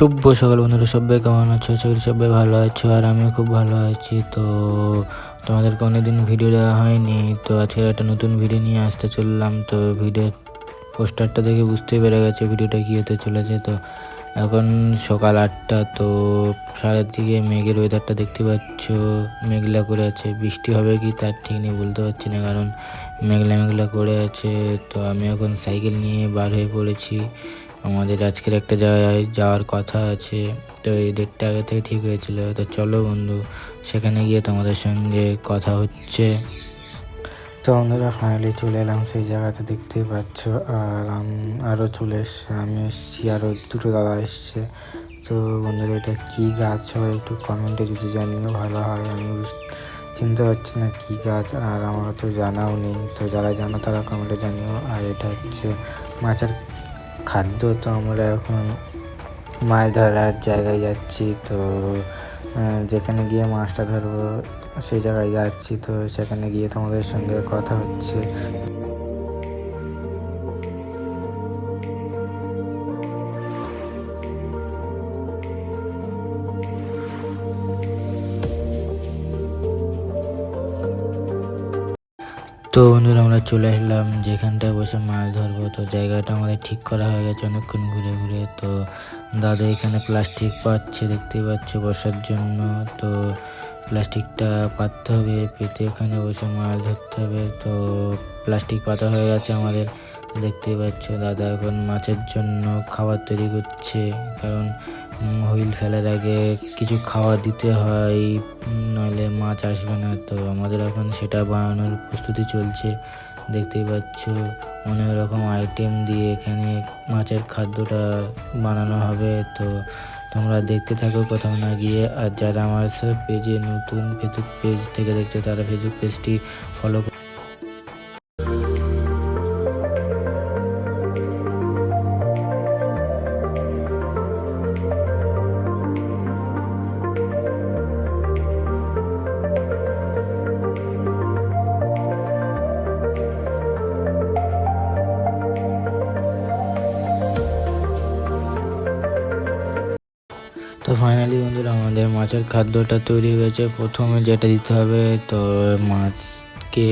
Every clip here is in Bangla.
শুভ সকাল বন্ধুরা, সবাই কেমন আছো? আশা করি সবাই ভালো আছো, আর আমিও খুব ভালো আছি। তো তোমাদেরকে অনেকদিন ভিডিও দেওয়া হয়নি, তো আজকে একটা নতুন ভিডিও নিয়ে আসতে চললাম। তো ভিডিও পোস্টারটা দেখে বুঝতেই পেরে গেছে ভিডিওটা কী হতে চলেছে। তো এখন সকাল 8টা, তো সারের দিকে মেঘের ওয়েদারটা দেখতে পাচ্ছ, মেঘলা করে আছে। বৃষ্টি হবে কি তার ঠিক নেই, বলতে পারছি না, কারণ মেঘলা মেঘলা করে আছে। তো আমি এখন সাইকেল নিয়ে বার হয়ে পড়েছি। আমাদের আজকের একটা জায়গায় যাওয়ার কথা আছে, তো এই ডেটটা আগে থেকে ঠিক হয়েছিল। তো চলো বন্ধু, সেখানে গিয়ে তোমাদের সঙ্গে কথা হচ্ছে। তো বন্ধুরা, ফাইনালি চলে এলাম সেই জায়গাতে, দেখতেই পাচ্ছ। আর আরও চলে এসছে, আমি এসছি, আরও দুটো দাদা এসছে। তো বন্ধুরা, এটা কী গাছ হয় একটু কমেন্টে যদি জানিও ভালো হয়। আমি চিনতে পারছি না কী গাছ, আর আমার তো জানাও নেই। তো যারা জানো তারা কমেন্টে জানিও। আর এটা হচ্ছে মাছের খাদ্য। তো আমরা এখন মাছ ধরার জায়গায় যাচ্ছি। তো যেখানে গিয়ে মাছটা ধরবো সেই জায়গায় যাচ্ছি। তো সেখানে গিয়ে তোমাদের সঙ্গে কথা হচ্ছে। তো বন্ধুরা, আমরা চলে আসলাম যেখানটায় বসে মাছ ধরবো। তো জায়গাটা আমাদের ঠিক করা হয়ে গেছে অনেকক্ষণ ঘুরে ঘুরে। তো দাদা এখানে প্লাস্টিক পাচ্ছে, দেখতেই পাচ্ছ, বসার জন্য। তো প্লাস্টিকটা পাততে হবে, পেতে ওখানে বসে মাছ ধরতে হবে। তো প্লাস্টিক পাতা হয়ে গেছে আমাদের, দেখতেই পাচ্ছ। দাদা এখন মাছের জন্য খাবার তৈরি করছে, কারণ হুইল ফেলার আগে কিছু খাবার দিতে হয়, নইলে মাছ আসবে না। তো আমাদের এখন সেটা বানানোর প্রস্তুতি চলছে, দেখতেই পাচ্ছ। অনেক রকম আইটেম দিয়ে এখানে মাছের খাদ্যটা বানানো হবে। তো তোমরা দেখতে থাকো কোথাও না গিয়ে। আর যারা আমার পেজে নতুন, ফেসবুক পেজ থেকে দেখছো, তারা ফেসবুক পেজটি ফলো। তো ফাইনালি বন্ধুরা, আমাদের মাছের খাদ্যটা তৈরি হয়ে গেছে। প্রথমে যেটা দিতে হবে, তো মাছকে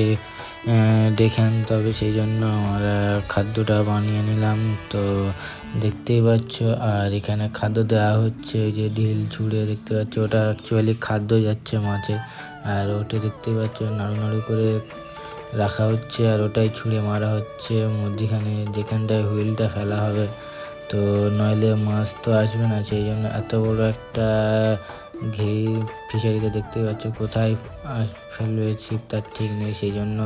দেখে আনতে হবে, সেই জন্য আমরা খাদ্যটা বানিয়ে নিলাম। তো দেখতেই পাচ্ছ, আর এখানে খাদ্য দেওয়া হচ্ছে, যে ঢিল ছুঁড়ে দেখতে পাচ্ছ, ওটা অ্যাকচুয়ালি খাদ্য যাচ্ছে মাছে। আর ওটা দেখতেই পাচ্ছ নাড়ু নাড়ু করে রাখা হচ্ছে, আর ওটাই ছুঁড়ে মারা হচ্ছে মধ্যিখানে, যেখানটায় হুইলটা ফেলা হবে। তো নইলে মাছ তো আসবে না, সেই জন্য এত বড় একটা ফিশারিতে দেখতে পাচ্ছ কোথায় ফেলবে ছিপ তার ঠিক নেই, সেই জন্য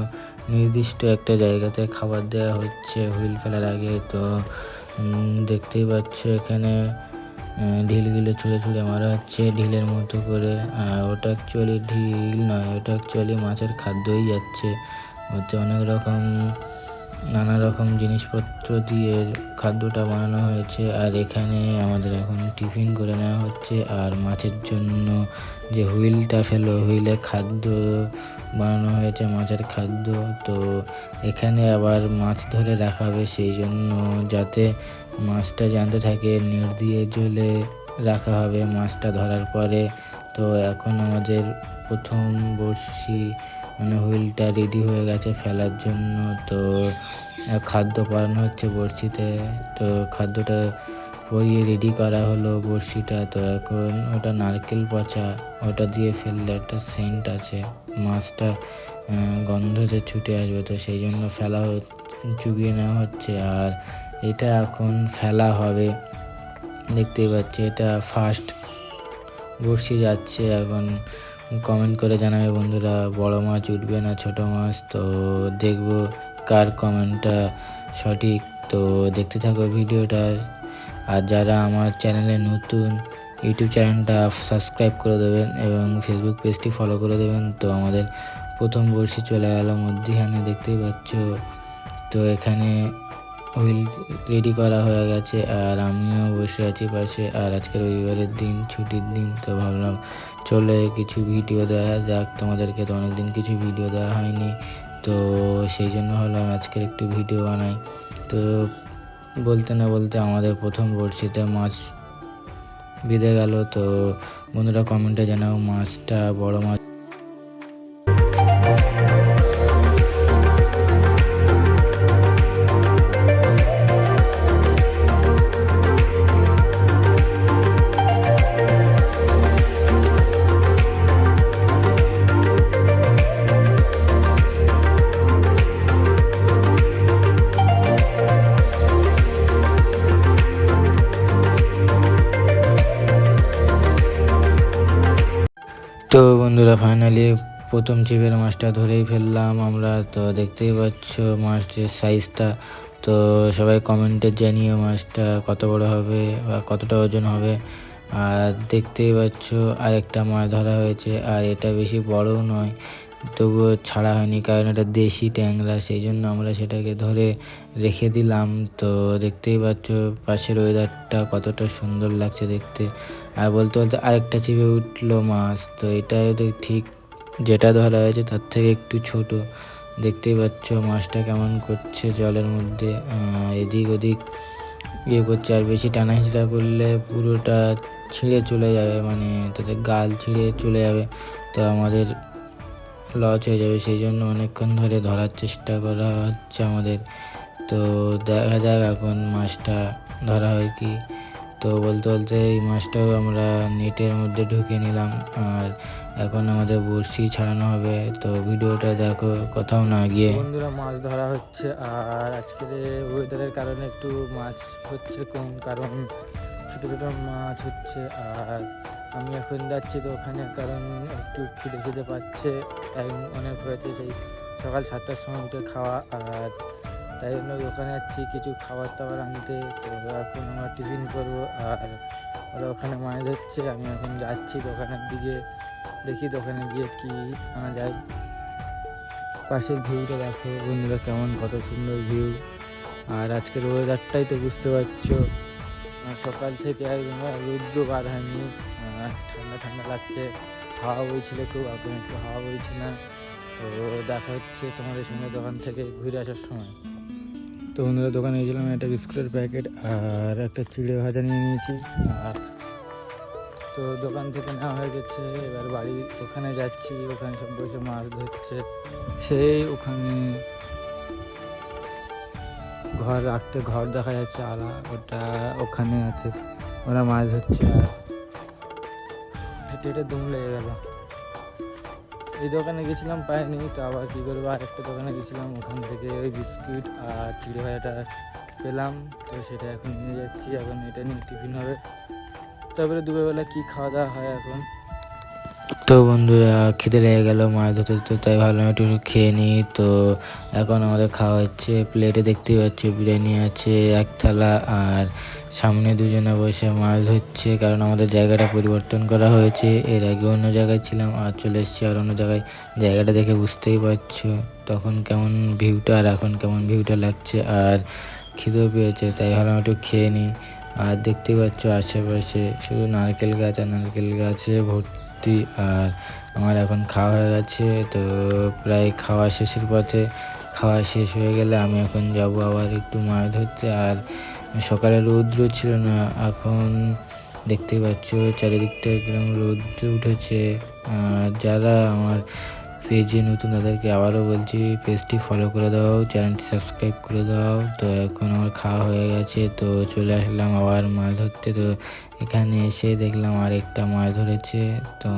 নির্দিষ্ট একটা জায়গাতে খাবার দেওয়া হচ্ছে হুইল ফেলার আগে। তো দেখতেই পাচ্ছ এখানে ঢিলগুলো ছুঁড়ে ছুঁড়ে মারা হচ্ছে ঢিলের মতো করে। ওটা অ্যাকচুয়ালি ঢিল নয়, ওটা অ্যাকচুয়ালি মাছের খাদ্যই যাচ্ছে। ওতে অনেক রকম নানা রকম জিনিসপত্র দিয়ে খাদ্যটা বানানো হয়েছে। আর এখানে আমাদের এখন টিফিন করে নেওয়া হচ্ছে। আর মাছের জন্য যে হুইলটা ফেলো, হুইলে খাদ্য বানানো হয়েছে, মাছের খাদ্য। তো এখানে আবার মাছ ধরে রাখা হবে, সেই জন্য যাতে মাছটা জ্যান্ত থাকে, নেট দিয়ে ঝুলে রাখা হবে মাছটা ধরার পরে। তো এখন আমাদের প্রথম বড়শি, মানে হুইলটা রেডি হয়ে গেছে ফেলার জন্য। তো খাদ্য পরানো হচ্ছে বড়শিতে। তো খাদ্যটা পরিয়ে রেডি করা হলো বড়শিটা। তো এখন ওটা নারকেল পচা, ওটা দিয়ে ফেললে একটা সেন্ট আছে, মাছটা গন্ধতে ছুটে আসবে। তো সেই জন্য চুবিয়ে নেওয়া হচ্ছে। আর এটা এখন ফেলা হবে, দেখতেই পাচ্ছি। এটা ফার্স্ট বড়শি যাচ্ছে এখন। কমেন্ট করে জানাবে বন্ধুরা, বড় মাছ উঠবে না ছোট মাছ। তো দেখবো কার কমেন্টটা সঠিক। তো দেখতে থাকো ভিডিওটা। আর যারা আমার চ্যানেলে নতুন, ইউটিউব চ্যানেলটা সাবস্ক্রাইব করে দেবেন এবং ফেসবুক পেজটি ফলো করে দেবেন। তো আমাদের প্রথম বড়শি চলে গেল মধ্যিখানে, দেখতেই পাচ্ছ। তো এখানে হুইল রেডি করা হয়ে গেছে, আর আমিও বসে আছি পাশে। আর আজকে রবিবারের দিন, ছুটির দিন, তো ভাবলাম চলে কিছু ভিডিও দেওয়া যাক তোমাদেরকে। তো অনেকদিন কিছু ভিডিও দেওয়া হয়নি, তো সেই জন্য ভাবলাম আজকের একটু ভিডিও বানাই। তো বলতে না বলতে আমাদের প্রথম বড়শিতে মাছ বেঁধে গেল। তো বন্ধুরা কমেন্টে জানাও মাছটা বড় মাছ। তো বন্ধুরা ফাইনালি প্রথম ছিপের মাছটা ধরেই ফেললাম আমরা। তো দেখতেই পাচ্ছ মাছটির সাইজটা। তো সবাই কমেন্টে জানিও মাছটা কত বড় হবে বা কতটা ওজন হবে। আর দেখতেই পাচ্ছ আরেকটা মাছ ধরা হয়েছে, আর এটা বেশি বড়ও নয়, তবুও ছাড়া হয়নি কারণ এটা দেশি ট্যাংরা, সেই জন্য আমরা সেটাকে ধরে রেখে দিলাম। তো দেখতেই পাচ্ছ পাশের ওয়েদারটা কতটা সুন্দর লাগছে দেখতে। আর বলতে বলতে আরেকটা চিপে উঠলো মাছ। তো এটাই ঠিক যেটা ধরা হয়েছে তার থেকে একটু ছোট। দেখতেই পাচ্ছ মাছটা কেমন করছে জলের মধ্যে, এদিক ওদিক ইয়ে করছে। আর বেশি টানা হিঁচড়া করলে পুরোটা ছিঁড়ে চলে যাবে, মানে তাদের গাল ছিঁড়ে চলে যাবে, তো আমাদের লস হয়ে যাবে। সেই জন্য অনেকক্ষণ ধরে ধরার চেষ্টা করা হচ্ছে আমাদের। তো দেখা যাক এখন মাছটা ধরা হয় কি। তো বলতে বলতে এই মাছটাও আমরা নেটের মধ্যে ঢুকে নিলাম, আর এখন আমাদের বড়শি ছাড়ানো হবে। তো ভিডিওটা দেখো কোথাও না গিয়ে। বন্ধুরা মাছ ধরা হচ্ছে, আর আজকের ওয়েদারের কারণে একটু মাছ হচ্ছে কম, কারণ ছোটো ছোটো মাছ হচ্ছে। আর আমি এখন যাচ্ছি তো ওখানে, কারণ একটু খিদে পাচ্ছে, টাইম অনেক হয়েছে, সেই সকাল 7টার সময় উঠে খাওয়া, আর তাই জন্য ওখানে যাচ্ছি কিছু খাবার টাবার আনতে। তো এখন আমরা টিফিন করবো, আর ওরা ওখানে মাছ ধরছে, আমি এখন যাচ্ছি দোকানের দিকে, দেখি দোকানে গিয়ে কি আনা যায়। পাশের ভিউটা দেখো বন্ধুরা কেমন, কত সুন্দর ভিউ। আর আজকের ওয়েদারটাই তো বুঝতে পারছো, সকাল থেকে একদম রৌদ্র বার হয়নি, ঠান্ডা ঠান্ডা লাগছে, হাওয়া বইছিল খুব, এখন একটু হাওয়া বইছে না। তো দেখা হচ্ছে তোমাদের সঙ্গে দোকান থেকে ঘুরে আসার সময়। তো বন্ধুরা দোকানে গেছিলাম, একটা বিস্কুটের প্যাকেট আর একটা চিড়ে ভাজা নিয়ে নিয়েছি। আর তো দোকান থেকে নেওয়া হয়ে গেছে, এবার বাড়ি ওখানে যাচ্ছি, ওখানে সব বসে মাছ ধরছে। সেই ওখানে ঘর দেখা যাচ্ছে আলা, ওটা ওখানে আছে, ওরা মাছ ধরছে। আর হেঁটে দম লেগে গেল। এই দোকানে গেছিলাম পাইনি, তো আবার কী করবো, আরেকটা দোকানে গেছিলাম, ওখান থেকে ওই বিস্কিট আর চিড়ে ভাজাটা পেলাম। তো সেটা এখন নিয়ে যাচ্ছি, এখন এটা নিয়ে টিফিন হবে। তারপরে দুপুরবেলা কী খাওয়া দাওয়া হয় এখন। তো বন্ধুরা খিদে লেগে গেল মাছ ধরতে ধরতে, তাই ভাবলাম একটু খেয়ে নিই। তো এখন আমাদের খাওয়া হচ্ছে, প্লেটে দেখতেই পাচ্ছি বিরিয়ানি আছে এক থালা, আর সামনে দুজনে বসে মাছ ধরছে, কারণ আমাদের জায়গাটা পরিবর্তন করা হয়েছে। এর আগে অন্য জায়গায় ছিলাম, আর চলে এসেছি আর অন্য জায়গায়। জায়গাটা দেখে বুঝতেই পারছো তখন কেমন ভিউটা আর এখন কেমন ভিউটা লাগছে। আর খিদেও পেয়েছে, তাই ভাবলাম একটু খেয়ে নিই। আর দেখতেই পাচ্ছ আশেপাশে শুধু নারকেল গাছ আর নারকেল গাছে ভর্তি। আর আমার এখন খাওয়া হয়ে গেছে, তো প্রায় খাওয়া শেষের পথে। খাওয়া শেষ হয়ে গেলে আমি এখন যাব আবার একটু মাছ ধরতে। আর সকালে রৌদ্র ছিল না, এখন দেখতেই পাচ্ছ চারিদিকটা কিরকম রৌদ্র উঠেছে। আর যারা আমার পেজে নতুন তাদেরকে আবারও বলছি পেজটি ফলো করে দাও, চ্যানেলটি সাবস্ক্রাইব করে দাও। তো এখন আমার খাওয়া হয়ে গেছে, তো চলে আসলাম আবার মাছ ধরতে। তো এখানে এসে দেখলাম আরেকটা মাছ ধরেছে, তো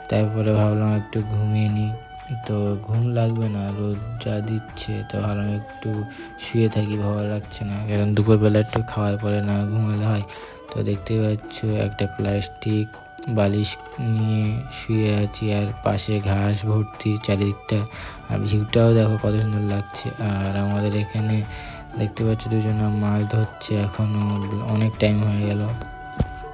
তারপরে ভাবলাম একটু ঘুমিয়ে নিই। তো ঘুম লাগবে না, রোদ যা দিচ্ছে, তো ভাবলাম একটু শুয়ে থাকি, ভালো লাগছে না, কারণ দুপুরবেলা একটু খাওয়ার পরে না ঘুমালে হয়। তো দেখতেই পাচ্ছ একটা প্লাস্টিক বালিশ নিয়ে শুয়ে আছি, আর পাশে ঘাস ভর্তি চারিদিকটা, আর ভিউটাও দেখো কত সুন্দর লাগছে। আর আমাদের এখানে দেখতে পাচ্ছ দুজনে মাছ ধরছে, এখনও অনেক টাইম হয়ে গেল।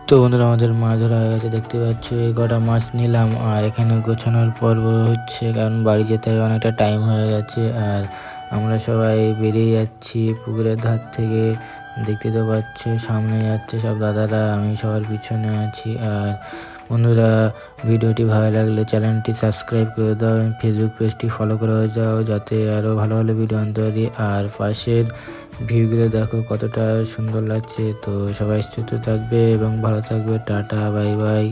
তো বন্ধুরা আমাদের মাছ ধরা হয়ে গেছে, দেখতে পাচ্ছ এই কটা মাছ নিলাম। আর এখানে গোছানোর পর্ব হচ্ছে, কারণ বাড়ি যেতে অনেকটা টাইম হয়ে গেছে। আর আমরা সবাই বেরিয়ে যাচ্ছি পুকুরের ধার থেকে, দেখতে তো পাচ্ছ সামনে যাচ্ছে সব দাদারা, আমি সবার পিছনে আছি। আর বন্ধুরা, ভিডিওটি ভালো লাগলে চ্যানেলটি সাবস্ক্রাইব করে দাও, ফেসবুক পেজটি ফলো করে যাও যাতে আরও ভালো ভালো ভিডিও আনতে পারি। আর পাশের ভিউগুলো দেখো কতটা সুন্দর লাগছে। তো সবাই সুস্থ থাকবে এবং ভালো থাকবে। Tata, bye bye.